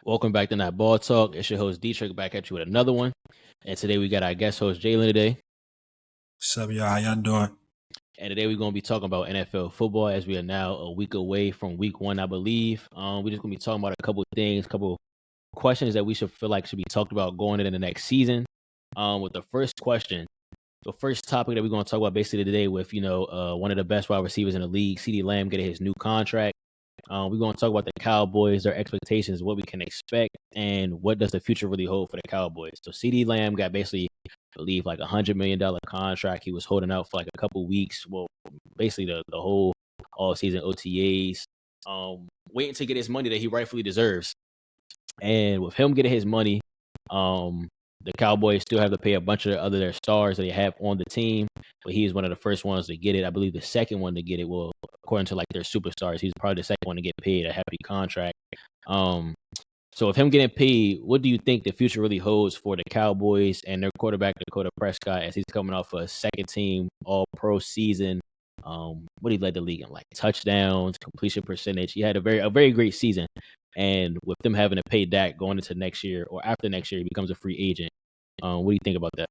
Welcome back to Notballtalk. It's your host Dietrich back at you with another one. And today we got our guest host Jalen today. What's up, y'all? How y'all doing? And today we're going to be talking about NFL football as we are now a week away from week 1, I believe. We're just going to be talking about a couple of things, a couple questions that we should be talked about going into the next season. With the first question, the first topic that we're going to talk about basically today with, one of the best wide receivers in the league, CeeDee Lamb, getting his new contract. We're going to talk about the Cowboys, their expectations, what we can expect, and what does the future really hold for the Cowboys. So CeeDee Lamb got basically, I believe, like $100 million contract. He was holding out for like a couple weeks. Well, basically the whole all-season OTAs, waiting to get his money that he rightfully deserves. And with him getting his money, the Cowboys still have to pay a bunch of their stars that they have on the team, but he is one of the first ones to get it. I believe the second one to get it. Well, according to like their superstars, he's probably the second one to get paid a hefty contract. So with him getting paid, what do you think the future really holds for the Cowboys and their quarterback, Dakota Prescott, as he's coming off a second team All-Pro season? What he led the league in, like touchdowns, completion percentage. He had a very great season. And with them having to pay Dak going into next year or after next year, he becomes a free agent. What do you think about that?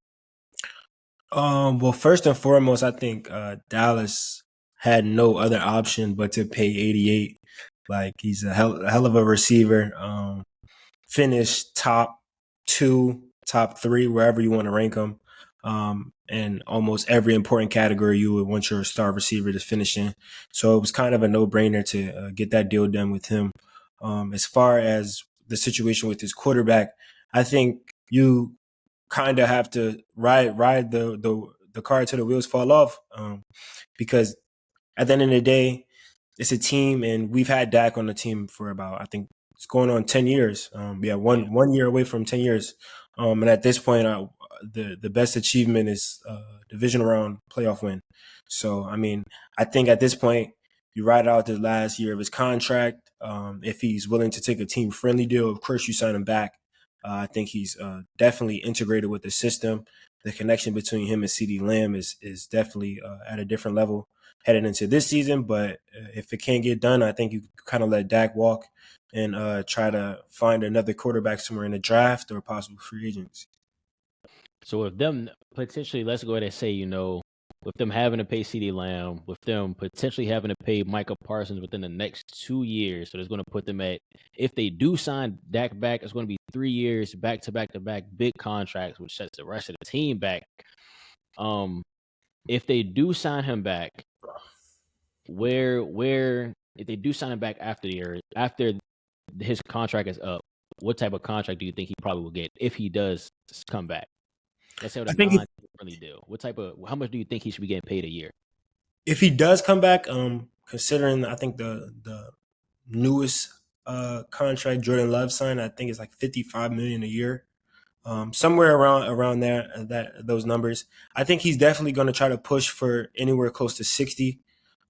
Well, first and foremost, I think Dallas had no other option but to pay 88. Like, he's a hell of a receiver. Finished top 2, top 3, wherever you want to rank him. And almost every important category you would want your star receiver to finish in. So it was kind of a no-brainer to get that deal done with him. As far as the situation with his quarterback, I think you kind of have to ride the car till the wheels fall off, because at the end of the day, it's a team, and we've had Dak on the team for about, I think it's going on 10 years. One year away from 10 years. And at this point, the best achievement is division round playoff win. So, I mean, I think at this point, you ride out the last year of his contract. If he's willing to take a team-friendly deal, of course you sign him back. I think he's definitely integrated with the system. The connection between him and CeeDee Lamb is definitely at a different level headed into this season. But if it can't get done, I think you kind of let Dak walk and try to find another quarterback somewhere in the draft or possible free agents. So with them potentially, let's go ahead and say, with them having to pay CeeDee Lamb, with them potentially having to pay Micah Parsons within the next 2 years, so it's going to put them at, if they do sign Dak back, it's going to be 3 years back to back to back big contracts, which sets the rest of the team back. If they do sign him back, if they do sign him back after his contract is up, what type of contract do you think he probably will get if he does come back? Let's say with a non-friendly deal. How much do you think he should be getting paid a year? If he does come back, considering I think the newest contract Jordan Love signed, I think it's like $55 million a year. Somewhere around there, those numbers. I think he's definitely going to try to push for anywhere close to 60.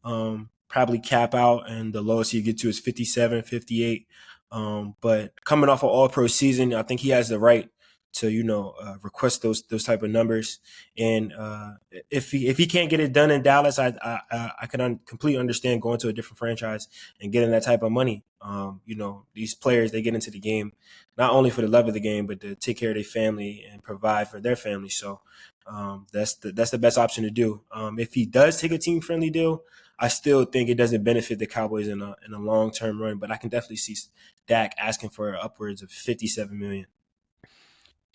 Probably cap out, and the lowest you get to is 57, 58. But coming off an All-Pro season, I think he has the right to request those type of numbers. And if he can't get it done in Dallas, I can completely understand going to a different franchise and getting that type of money. These players, they get into the game not only for the love of the game, but to take care of their family and provide for their family. So that's the best option to do. If he does take a team friendly deal, I still think it doesn't benefit the Cowboys in a long term run. But I can definitely see Dak asking for upwards of $57 million.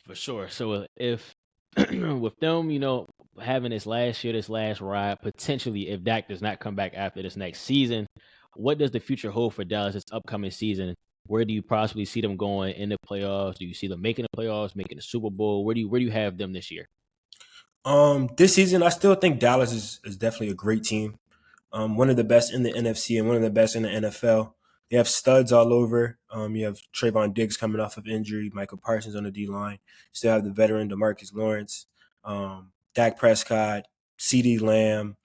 For sure. So if with them, having this last ride, potentially if Dak does not come back after this next season, what does the future hold for Dallas this upcoming season? Where do you possibly see them going in the playoffs? Do you see them making the playoffs, making the Super Bowl? Where do you have them this year? This season, I still think Dallas is definitely a great team. One of the best in the NFC and one of the best in the NFL. They have studs all over. You have Trayvon Diggs coming off of injury, Michael Parsons on the D-line. Still have the veteran DeMarcus Lawrence, Dak Prescott, CeeDee Lamb,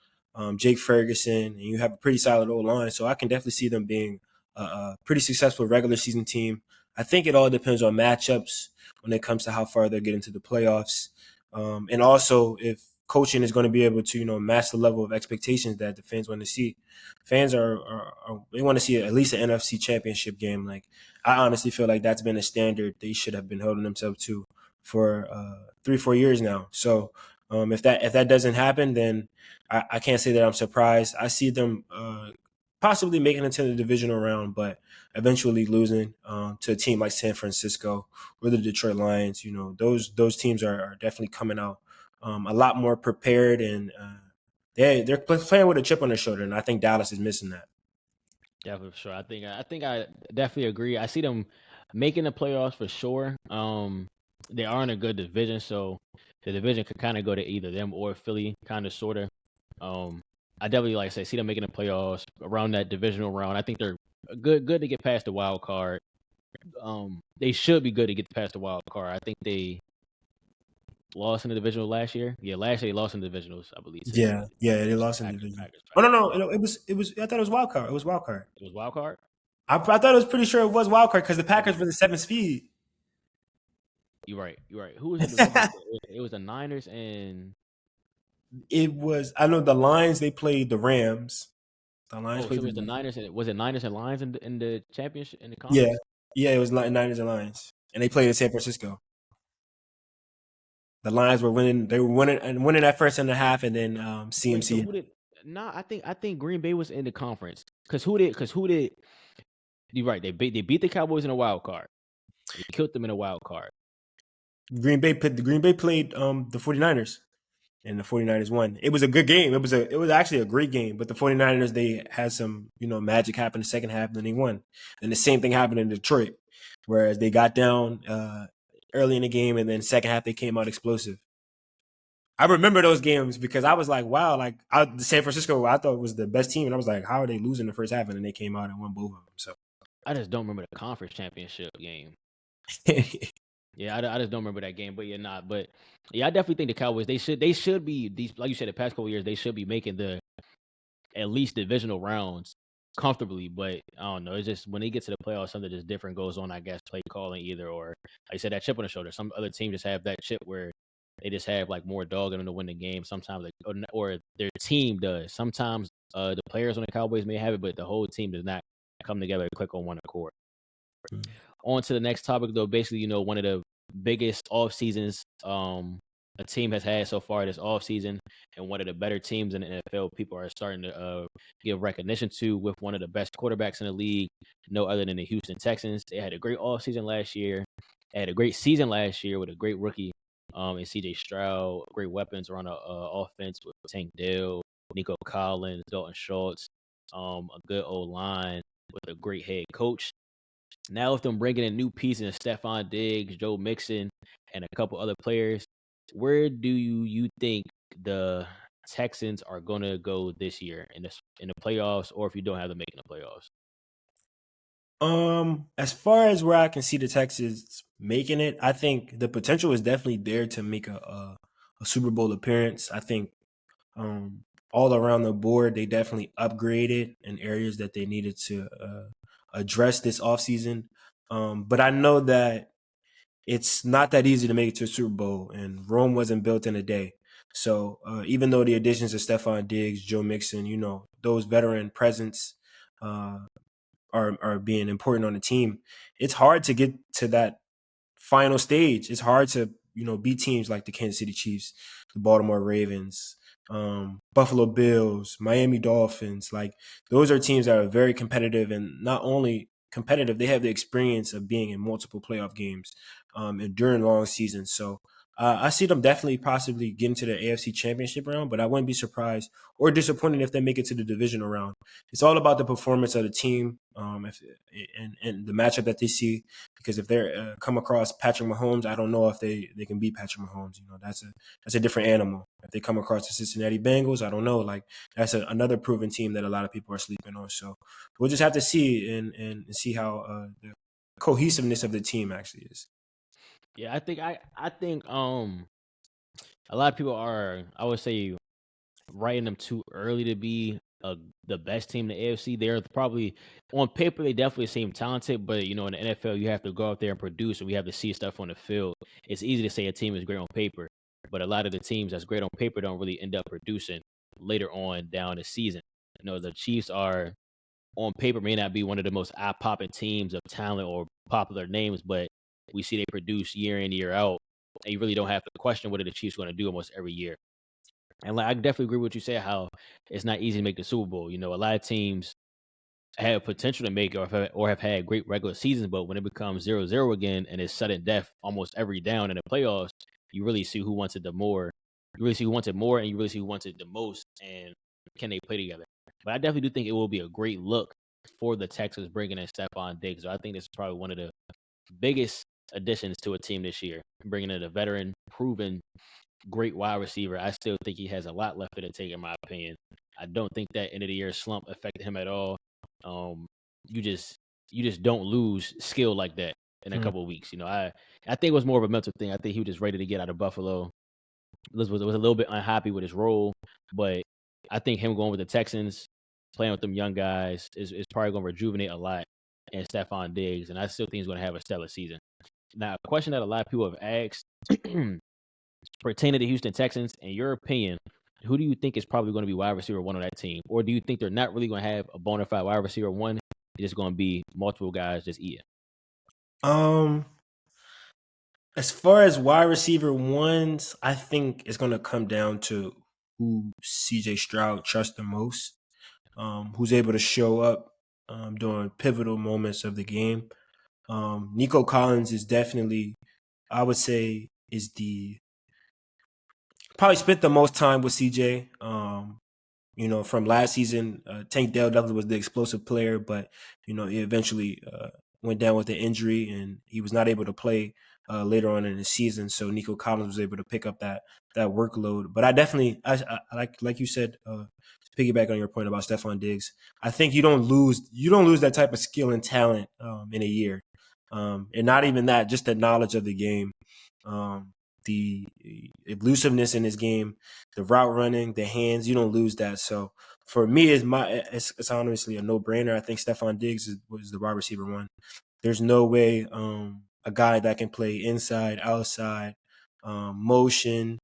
Jake Ferguson, and you have a pretty solid O-line. So I can definitely see them being a pretty successful regular season team. I think it all depends on matchups when it comes to how far they're getting to the playoffs. And also, if coaching is going to be able to match the level of expectations that the fans want to see. Fans they want to see at least an NFC Championship game. Like I honestly feel like that's been a standard they should have been holding themselves to for 3-4 years now. So if that doesn't happen, then I can't say that I'm surprised. I see them possibly making it to the divisional round, but eventually losing to a team like San Francisco or the Detroit Lions. Those teams are definitely coming out a lot more prepared, and they're playing with a chip on their shoulder, and I think Dallas is missing that. Yeah, for sure. I definitely agree. I see them making the playoffs for sure. They are in a good division, so the division could kind of go to either them or Philly, kind of sorta. I definitely like I say see them making the playoffs around that divisional round. I think they're good to get past the wild card. They should be good to get past the wild card. I think they lost in the divisional last year. Yeah, last year they lost in the divisionals, I believe, to Yeah, yeah, they lost in the Packers. division. Packers. Oh no, Packers. no, it was. I thought it was wild card. It was wild card. It was wild card. I thought it was pretty sure it was wild card because the Okay, Packers were the seventh seed. you're right. You're right. Who was in the wild card? It was the Niners and It was. I know the Lions. They played the Rams. The Lions oh, so played it the was the Rams. Niners and was it Niners and Lions in the championship in the Yeah, conference? yeah. It was Niners and Lions, and they played in San Francisco. The Lions were winning. They were winning that first and a half, and then Wait, so CMC. who did? Nah, I think Green Bay was in the conference because who did? You're right. They beat the Cowboys in a wild card. They killed them in a wild card. Green Bay played the 49ers, and the 49ers won. It was a good game. It was actually a great game, but the 49ers, they had some magic happen in the second half, and then they won. And the same thing happened in Detroit, whereas they got down early in the game, and then second half they came out explosive. I remember those games because I was like, wow, like San Francisco, I thought was the best team, and I was like, how are they losing the first half, and then they came out and won both of them. So I just don't remember the conference championship game. yeah, Yeah, I just don't remember that game. But yeah, but yeah, I definitely think the Cowboys they should be these like you said the past couple years they should be making the at least divisional rounds comfortably. But I don't know. It's just when they get to the playoffs, something just different goes on. I guess play calling either or like I said that chip on the shoulder. Some other teams just have that chip where they just have like more dog in them to win the game. Sometimes or their team does. Sometimes the players on the Cowboys may have it, but the whole team does not come together and click on one accord. On to the next topic, though. Basically, one of the biggest off seasons a team has had so far this off season, and one of the better teams in the NFL. People are starting to give recognition to with one of the best quarterbacks in the league, no other than the Houston Texans. They had a great off season last year. They had a great season last year with a great rookie in C.J. Stroud, great weapons around the offense with Tank Dell, Nico Collins, Dalton Schultz, a good old line with a great head coach. Now with them bringing in new pieces, Stephon Diggs, Joe Mixon, and a couple other players, where do you think the Texans are gonna go this year in the playoffs, or if you don't have them making the playoffs? As far as where I can see the Texans making it, I think the potential is definitely there to make a Super Bowl appearance. I think all around the board they definitely upgraded in areas that they needed to address this offseason. But I know that it's not that easy to make it to a Super Bowl, and Rome wasn't built in a day. So even though the additions of Stephon Diggs, Joe Mixon, those veteran presence uh, are being important on the team, it's hard to get to that final stage. It's hard to beat teams like the Kansas City Chiefs, the Baltimore Ravens, Buffalo Bills, Miami Dolphins. Like those are teams that are very competitive, and not only competitive, they have the experience of being in multiple playoff games and during long seasons. So I see them definitely possibly getting to the AFC Championship round, but I wouldn't be surprised or disappointed if they make it to the divisional round. It's all about the performance of the team, and the matchup that they see. Because if they come across Patrick Mahomes, I don't know if they can beat Patrick Mahomes. That's a different animal. If they come across the Cincinnati Bengals, I don't know. Like that's another proven team that a lot of people are sleeping on. So we'll just have to see and see how the cohesiveness of the team actually is. Yeah, I think a lot of people are I would say writing them too early to be the best team in the AFC. They're probably on paper they definitely seem talented, but in the NFL you have to go out there and produce, and we have to see stuff on the field. It's easy to say a team is great on paper, but a lot of the teams that's great on paper don't really end up producing later on down the season. The Chiefs are on paper may not be one of the most eye popping teams of talent or popular names, but we see they produce year in, year out. And you really don't have to question what are the Chiefs going to do almost every year. And I definitely agree with what you say, how it's not easy to make the Super Bowl. A lot of teams have potential to make or have had great regular seasons, but when it becomes 0-0 again and it's sudden death almost every down in the playoffs, you really see who wants it the more. You really see who wants it more, and you really see who wants it the most, and can they play together. But I definitely do think it will be a great look for the Texans bringing in Stephon Diggs. So I think this is probably one of the biggest additions to a team this year, bringing in a veteran, proven, great wide receiver. I still think he has a lot left in the tank, in my opinion. I don't think that end of the year slump affected him at all. You just don't lose skill like that in a couple of weeks. I think it was more of a mental thing. I think he was just ready to get out of Buffalo. Was a little bit unhappy with his role, but I think him going with the Texans, playing with them young guys, is probably going to rejuvenate a lot in Stephon Diggs, and I still think he's going to have a stellar season. Now, a question that a lot of people have asked pertaining to Houston Texans, in your opinion, who do you think is probably going to be wide receiver one on that team? Or do you think they're not really going to have a bona fide wide receiver one? It's just going to be multiple guys just eating? As far as wide receiver ones, I think it's going to come down to who CJ Stroud trusts the most, who's able to show up during pivotal moments of the game. Nico Collins is definitely, I would say, is the probably spent the most time with CJ. From last season, Tank Dell definitely was the explosive player, but he eventually went down with an injury and he was not able to play later on in the season. So Nico Collins was able to pick up that workload. But I definitely, I like you said, to piggyback on your point about Stephon Diggs, I think you don't lose that type of skill and talent in a year, and not even that, just the knowledge of the game. The elusiveness in his game, the route running, the hands, you don't lose that. So for me, it's honestly a no-brainer. I think Stephon Diggs was the wide receiver one. There's no way a guy that can play inside, outside, motion,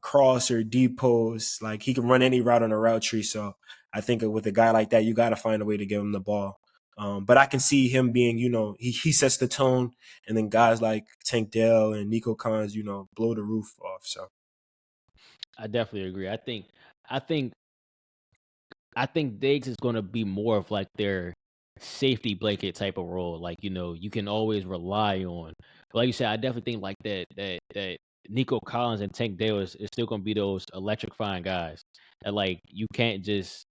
cross or deep post, like he can run any route on a route tree. So I think with a guy like that, you got to find a way to give him the ball. But I can see him being, he sets the tone, and then guys like Tank Dell and Nico Collins, blow the roof off. So I definitely agree. I think Diggs is going to be more of like their safety blanket type of role. Like, you can always rely on. But like you said, I definitely think like that Nico Collins and Tank Dell is still going to be those electrifying guys. That like you can't just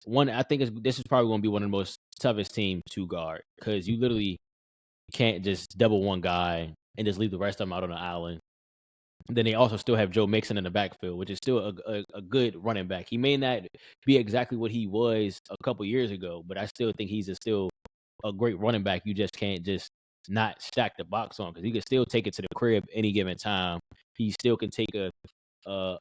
one. I think this is probably going to be one of the most toughest teams to guard, because you literally can't just double one guy and just leave the rest of them out on the island. Then they also still have Joe Mixon in the backfield, which is still a good running back. He may not be exactly what he was a couple years ago, but I still think he's still a great running back. You just can't just not stack the box on, because he can still take it to the crib any given time. He still can take a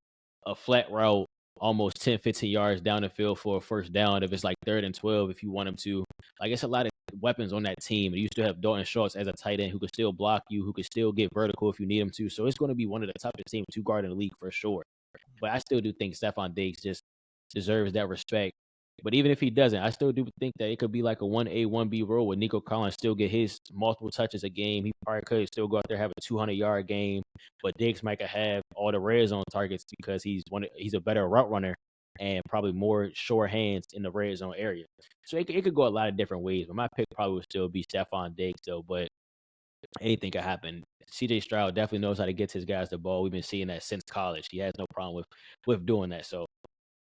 flat route almost 10, 15 yards down the field for a first down if it's like 3rd and 12 if you want him to. Like, it's a lot of weapons on that team. And you still have Dalton Schultz as a tight end who can still block you, who can still get vertical if you need him to. So it's going to be one of the toughest teams to guard in the league for sure. But I still do think Stephon Diggs just deserves that respect. But even if he doesn't, I still do think that it could be like a 1A, 1B role where Nico Collins still get his multiple touches a game. He probably could still go out there have a 200-yard game, but Diggs might have all the red zone targets because he's a better route runner and probably more sure hands in the red zone area. So it could go a lot of different ways, but my pick probably would still be Stephon Diggs though. But anything could happen. CJ Stroud definitely knows how to get his guys the ball. We've been seeing that since college. He has no problem with doing that. So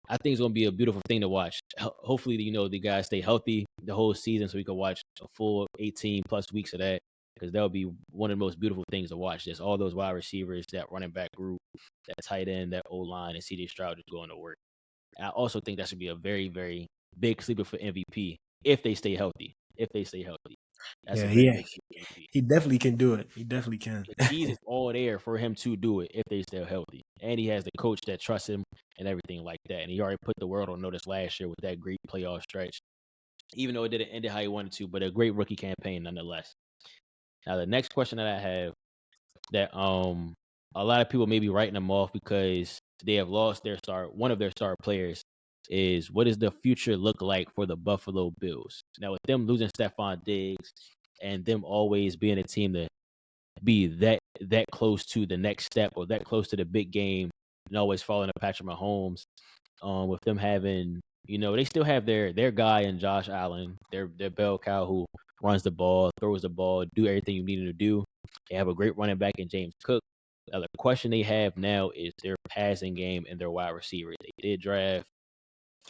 I think it's going to be a beautiful thing to watch. Hopefully, the guys stay healthy the whole season so we can watch a full 18-plus weeks of that, because that would be one of the most beautiful things to watch. Just all those wide receivers, that running back group, that tight end, that O-line, and CJ Stroud just going to work. I also think that should be a very, very big sleeper for MVP if they stay healthy. That's yeah, a very big sleeper for MVP. he definitely can do it. He definitely can. The keys is all there for him to do it if they stay healthy. And he has the coach that trusts him and everything like that. And he already put the world on notice last year with that great playoff stretch, even though it didn't end it how he wanted to, but a great rookie campaign nonetheless. Now, the next question that I have that a lot of people may be writing them off because they have lost their one of their star players. Is what does the future look like for the Buffalo Bills? Now, with them losing Stephon Diggs and them always being a team that be that close to the next step or that close to the big game and always following a Patrick Mahomes. With them having, they still have their guy in Josh Allen, their bell cow who runs the ball, throws the ball, do everything you need him to do. They have a great running back in James Cook. Now, the question they have now is their passing game and their wide receiver. They did draft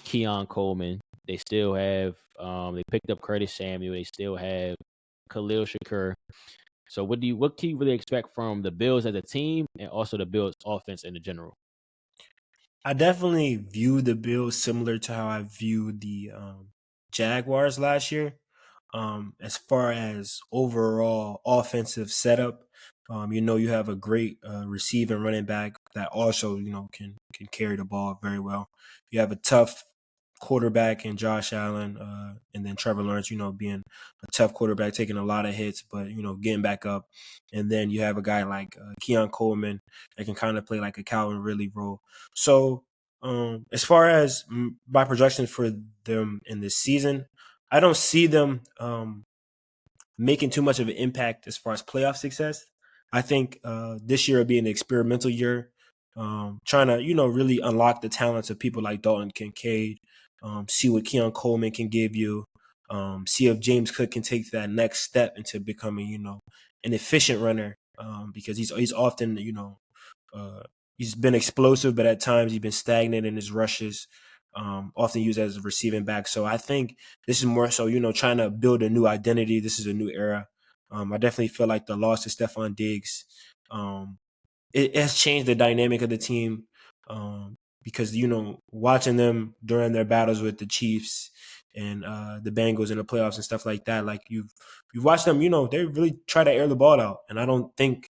Keon Coleman. They still have they picked up Curtis Samuel. They still have Khalil Shakur. So what can you really expect from the Bills as a team and also the Bills offense in the general? I definitely view the Bills similar to how I viewed the Jaguars last year. As far as overall offensive setup, you have a great receiving running back that also can carry the ball very well. You have a tough quarterback in Josh Allen, and then Trevor Lawrence, being a tough quarterback, taking a lot of hits, but getting back up. And then you have a guy like Keon Coleman that can kind of play like a Calvin Ridley role. So as far as my projections for them in this season, I don't see them making too much of an impact as far as playoff success. I think this year will be an experimental year, trying to really unlock the talents of people like Dalton Kincaid, see what Keon Coleman can give you, see if James Cook can take that next step into becoming an efficient runner, because he's often uh, he's been explosive, but at times he's been stagnant in his rushes. Often used as a receiving back. So I think this is more so, trying to build a new identity. This is a new era. I definitely feel like the loss of Stephon Diggs, it has changed the dynamic of the team, because watching them during their battles with the Chiefs and the Bengals in the playoffs and stuff like that, like you've watched them, they really try to air the ball out, and I don't think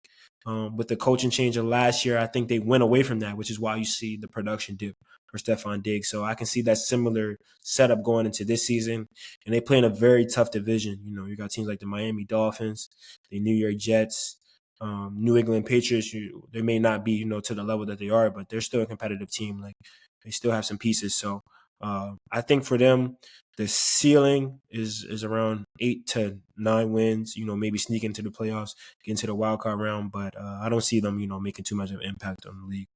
with the coaching change of last year, I think they went away from that, which is why you see the production dip for Stephon Diggs. So I can see that similar setup going into this season, and they play in a very tough division. You got teams like the Miami Dolphins, the New York Jets, New England Patriots. They may not be to the level that they are, but they're still a competitive team. Like they still have some pieces. So I think for them, the ceiling is around 8 to 9 wins. Maybe sneak into the playoffs, get into the wild card round, but I don't see them making too much of an impact on the league.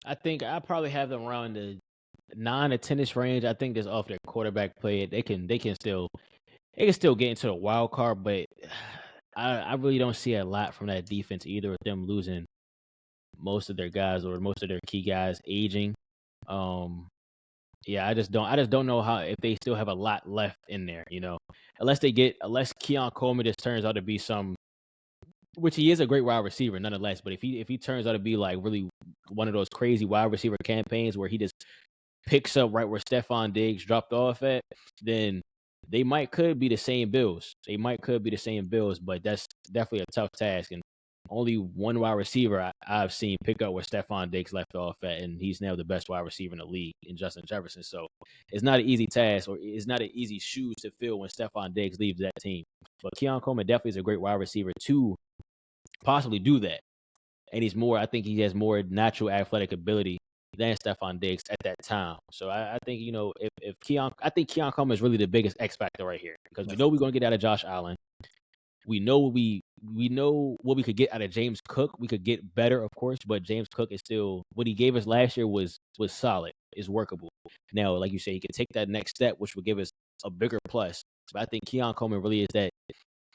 I think I probably have them around the 9 to 10ish range. I think that's off their quarterback play. They can still get into the wild card, but I really don't see a lot from that defense either with them losing most of their guys or most of their key guys aging. Um, yeah, I just don't know how if they still have a lot left in there, unless Keon Coleman just turns out to be which he is a great wide receiver nonetheless, but if he turns out to be like really one of those crazy wide receiver campaigns where he just picks up right where Stephon Diggs dropped off at, then they could be the same Bills. But that's definitely a tough task. And only one wide receiver I've seen pick up where Stephon Diggs left off at, and he's now the best wide receiver in the league in Justin Jefferson. So it's not an easy task, or it's not an easy shoes to fill when Stephon Diggs leaves that team. But Keon Coleman definitely is a great wide receiver to possibly do that. And I think he has more natural athletic ability than Stephon Diggs at that time. So I think, I think Keon Coleman is really the biggest X factor right here because we know we're going to get out of Josh Allen. We know we know what we could get out of James Cook. We could get better, of course, but James Cook is still what he gave us last year was solid, is workable. Now, like you say, he could take that next step, which would give us a bigger plus. But I think Keon Coleman really is that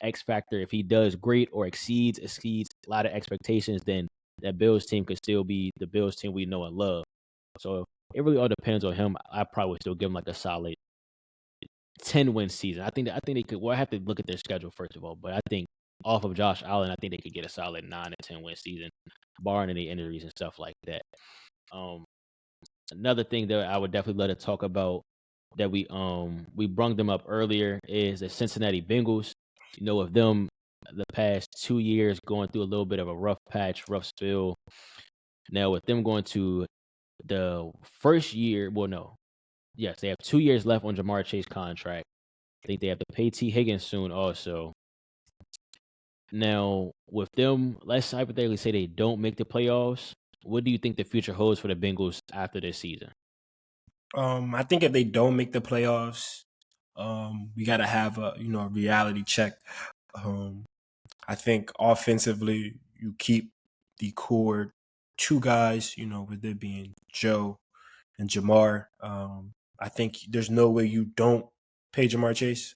X factor. If he does great or exceeds a lot of expectations, then that Bills team could still be the Bills team we know and love. So it really all depends on him. I probably still give him like a solid 10-win season. I think they could. Well, I have to look at their schedule first of all, but I think off of Josh Allen, I think they could get a solid 9 to 10 win season, barring any injuries and stuff like that. Um, Another thing that I would definitely love to talk about that we brung them up earlier is the Cincinnati Bengals. With them the past 2 years going through a little bit of a rough patch, rough spill. Now with them going to the first year, well, no, yes, they have 2 years left on Jamar Chase contract. I think they have to pay T. Higgins soon also. Now, with them, let's hypothetically say they don't make the playoffs. What do you think the future holds for the Bengals after this season? I think if they don't make the playoffs, we got to have a reality check. Um, I think offensively, you keep the core two guys, with it being Joe and Jamar. I think there's no way you don't pay Jamar Chase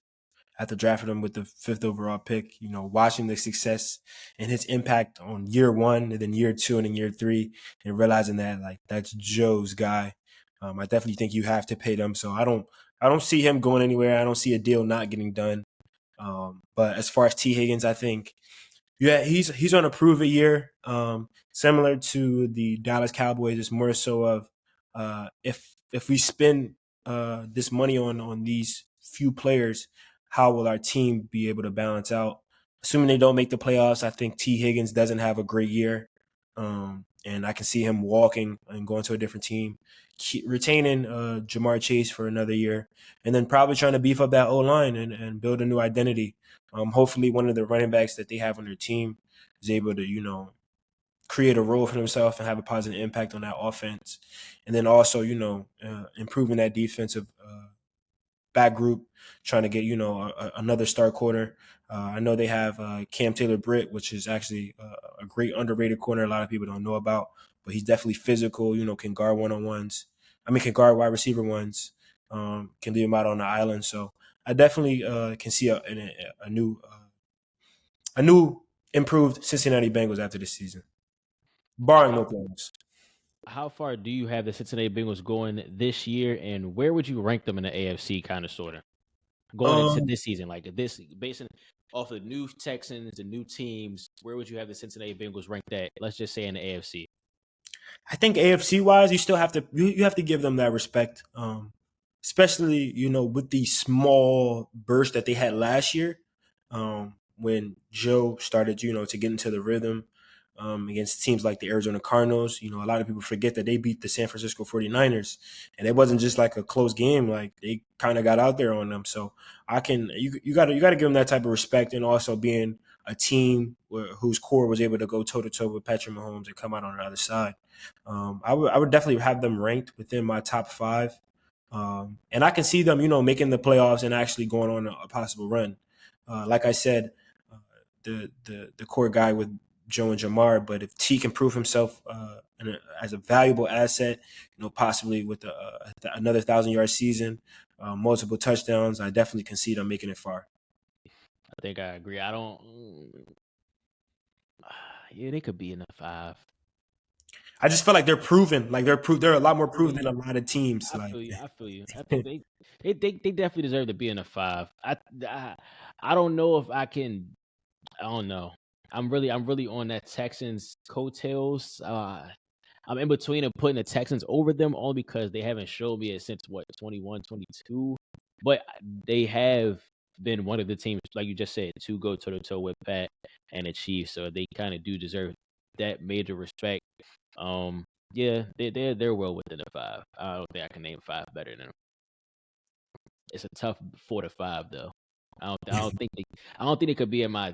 after drafting him with the fifth overall pick. Watching the success and his impact on year one, and then year two, and then year three, and realizing that like that's Joe's guy. I definitely think you have to pay them. So I don't see him going anywhere. I don't see a deal not getting done. But as far as T Higgins, I think yeah, he's on a prove a year. Similar to the Dallas Cowboys, it's more so of if we spend this money on these few players, how will our team be able to balance out? Assuming they don't make the playoffs, I think T Higgins doesn't have a great year, and I can see him walking and going to a different team, retaining Jamar Chase for another year, and then probably trying to beef up that O line and build a new identity. Hopefully, one of the running backs that they have on their team is able to, create a role for themselves and have a positive impact on that offense. And then also, improving that defensive back group, trying to get, another star corner. I know they have Cam Taylor-Britt, which is actually a great underrated corner a lot of people don't know about, but he's definitely physical, can guard one-on-ones. Can guard wide receiver ones, can leave him out on the island. So I definitely can see a new improved Cincinnati Bengals after this season, barring no How playoffs. how far do you have the Cincinnati Bengals going this year, and where would you rank them in the AFC, kind of, sort of, going into Um, this season? Like this, basing off the new Texans, the new teams, where would you have the Cincinnati Bengals ranked at? Let's just say in the AFC. I think AFC wise, you still have to you have to give them that respect, especially with the small burst that they had last year, when Joe started to get into the rhythm against teams like the Arizona Cardinals. A lot of people forget that they beat the San Francisco 49ers, and it wasn't just like a close game. Like they kind of got out there on them. So you got to give them that type of respect, and also being a team whose core was able to go toe to toe with Patrick Mahomes and come out on the other side. I would definitely have them ranked within my top five, and I can see them, making the playoffs and actually going on a possible run. Like I said, the core guy with Joe and Jamar, but if T can prove himself as a valuable asset, possibly with another 1,000-yard season, multiple touchdowns, I definitely can see them making it far. I think I agree. I don't. Yeah, they could be in the five. I just feel like they're proven, like they're a lot more I feel proven you. than a lot of teams. I Like feel you. I feel you. I think they definitely deserve to be in a five. I I don't know if I can. I don't know. I'm really on that Texans coattails. I'm in between of putting the Texans over them only because they haven't showed me it since what 21, 22. But they have been one of the teams, like you just said, to go toe to toe with Pat and the Chiefs. So they kind of do deserve that major respect. Um, yeah, they're well within the five. I don't think I can name five better than them. It's a tough 4 to 5 though. I don't think they could be in my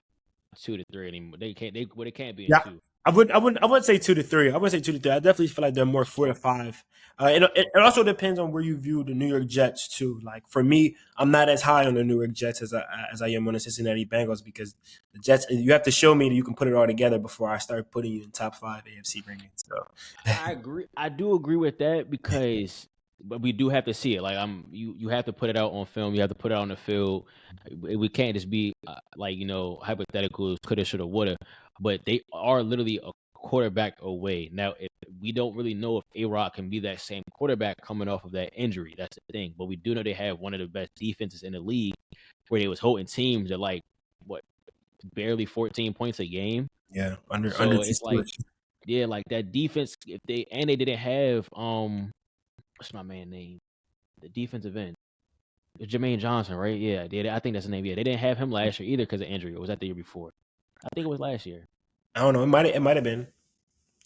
2 to 3 anymore. They can't. They can't be in yeah, two. I wouldn't say 2 to 3. I would say 2 to 3. I definitely feel like they're more 4 to 5. It also depends on where you view the New York Jets too. Like for me, I'm not as high on the New York Jets as I am on the Cincinnati Bengals, because the Jets, you have to show me that you can put it all together before I start putting you in top five AFC rankings. So I agree. I do agree with that because, but we do have to see it. Like you have to put it out on film. You have to put it out on the field. We can't just be like hypotheticals, coulda, shoulda, woulda. But they are literally a quarterback away now. If we don't really know if A-Rod can be that same quarterback coming off of that injury. That's the thing. But we do know they have one of the best defenses in the league, where they was holding teams at like what barely 14 points a game. yeah, under So T. it's like, Stewart. yeah, like that defense. If they didn't have what's my man name? The defensive end, Jermaine Johnson, right? Yeah, I think that's the name. Yeah, they didn't have him last year either because of injury. Or was that the year before? I think it was last year. I don't know. It might have been.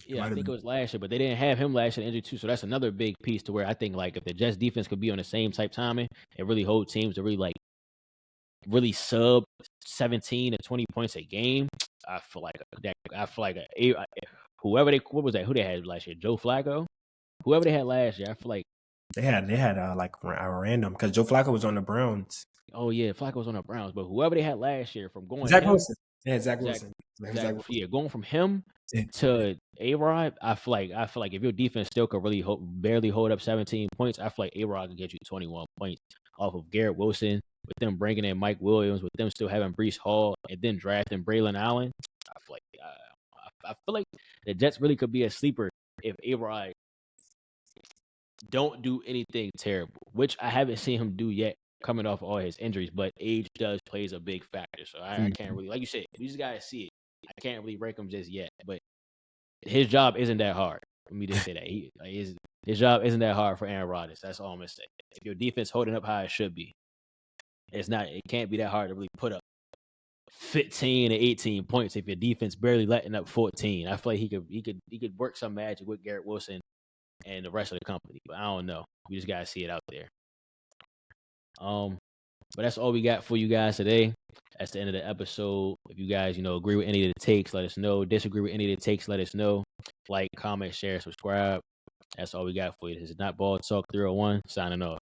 It Yeah, I might have think it been. was last year, but they didn't have him last year injury too. So that's another big piece to where I think like if the Jets defense could be on the same type timing and really hold teams to really sub 17 to 20 points a game, I feel like whoever what was that? Who they had last year? Joe Flacco. Whoever they had last year, I feel like. They had like a random because Joe Flacco was on the Browns. Oh yeah, Flacco was on the Browns, but whoever they had last year, from going Zach him, Wilson. Yeah, Zach Zach, Wilson. Zach Wilson. yeah, going from him Yeah. to A-Rod, I feel like if your defense still could really barely hold up 17 points, I feel like A-Rod could get you 21 points off of Garrett Wilson, with them bringing in Mike Williams, with them still having Breece Hall, and then drafting Braylon Allen. I feel like the Jets really could be a sleeper if A-Rod don't do anything terrible, which I haven't seen him do yet, coming off all his injuries, but age plays a big factor. So I can't really, like you said, you just gotta see it. I can't really rank him just yet, but his job isn't that hard. Let me just say that his job isn't that hard for Aaron Rodgers. That's all I'm gonna say. If your defense holding up how it should be, it's not. It can't be that hard to really put up 15 and 18 points if your defense barely letting up 14. I feel like he could work some magic with Garrett Wilson and the rest of the company, but I don't know. We just gotta see it out there. But that's all we got for you guys today. That's the end of the episode. If you guys, agree with any of the takes, let us know. Disagree with any of the takes, let us know. Like, comment, share, subscribe. That's all we got for you. This is Notballtalk 301, signing off.